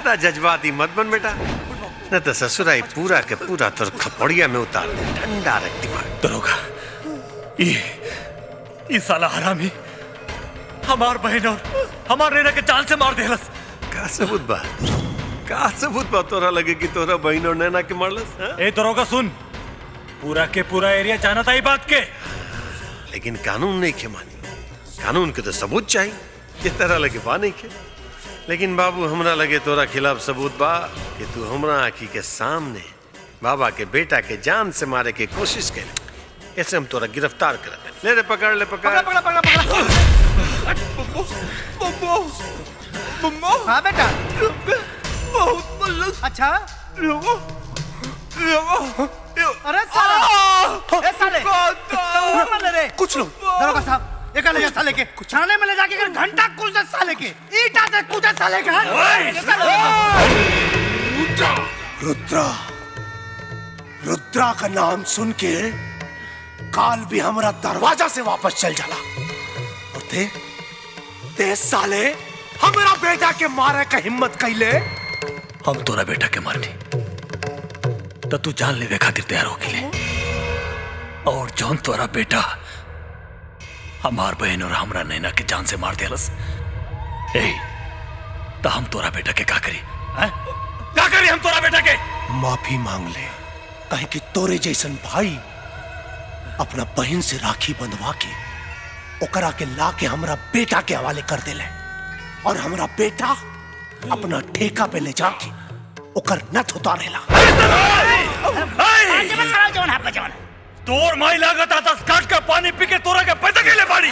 ज्यादा जज्बाती मत बन बेटा, न तो ससुराई पूरा के पूरा तोर खपड़िया में उतार दे। ठंडा रख दिमाग। दरोगा, ये साला हरामी हमार बहन और हमार नैना के चाल से मार देलस। का सबूत बा? का सबूत बा तोरा लगे कि तोरा बहन और नैना के मारलस? ए दरोगा सुन, पूरा के पूरा एरिया जानता ही बात के, लेकिन कानून नहीं के मानी। कानून के तो सबूत चाहिए, इस तरह लगे बा नहीं के। लेकिन बाबू हमरा लगे तोरा खिलाफ सबूत बा कि तू हमरा आँखी के सामने बाबा के बेटा के जान से मारे के कोशिश कर। ऐसे हम तोरा गिरफ्तार कर ले रे, पकड़ ले, पकड़। हाँ बेटा, अच्छा अरे साले, साले रे कुछ लो। दरोगा साहब, एक ले जा साले के थाने में ले जाके घंटा कूद साले के, ईटा से कूदे साले के। रुद्रा, रुद्रा का नाम सुन के काल भी हमारा दरवाजा से वापस चल जाला। और ते साले हमारा बेटा के मारे का हिम्मत कैले। हम तोरा बेटा के मारनी तो तू जान लेवे खातिर तैयार हो ले, और जौन तोरा बेटा हमार बहन और हमरा नैना के जान से मार देलस, तो हम तोरा बेटा के का करी? क्या करी हम तोरा बेटा के? माफी मांग ले, कहीं कि तोरे जैसन भाई अपना बहन से राखी बंधवा के ओकरा के ला के हमरा बेटा के हवाले कर देले, और हमरा बेटा अपना ठेका पे ले जाके ओकर नथ उतारेला। तोर माई लागत आता काट का पानी पी के तोरा के पैदा के ले बाड़ी,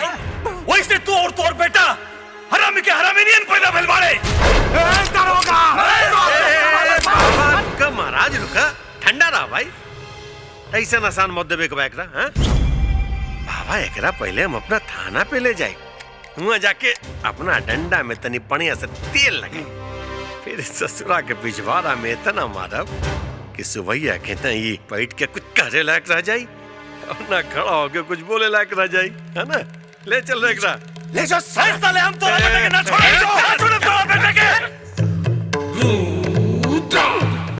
वैसे तू और तोर बेटा हरामी के हरामी नहीं पैदा भेल बाड़े। कब महाराज रुका, ठंडा रहा भाई। ऐसा आसान मत देवे के एकरा। बाबा एकरा पहले हम अपना थाना पे ले जाए, वहां जाके अपना डंडा में तनी बढ़िया से तेल लगे, फिर ससुरा के पिछवाड़ा में इतना मारब कि सुबैया के नहीं बैठ के कुछ करे लायक रह जाई, और ना खड़ा होके कुछ बोले लायक रह जाई, है ना? ले चल एकरा, ले जाओ। साले हम तोरा बेटा के ना छोड़े।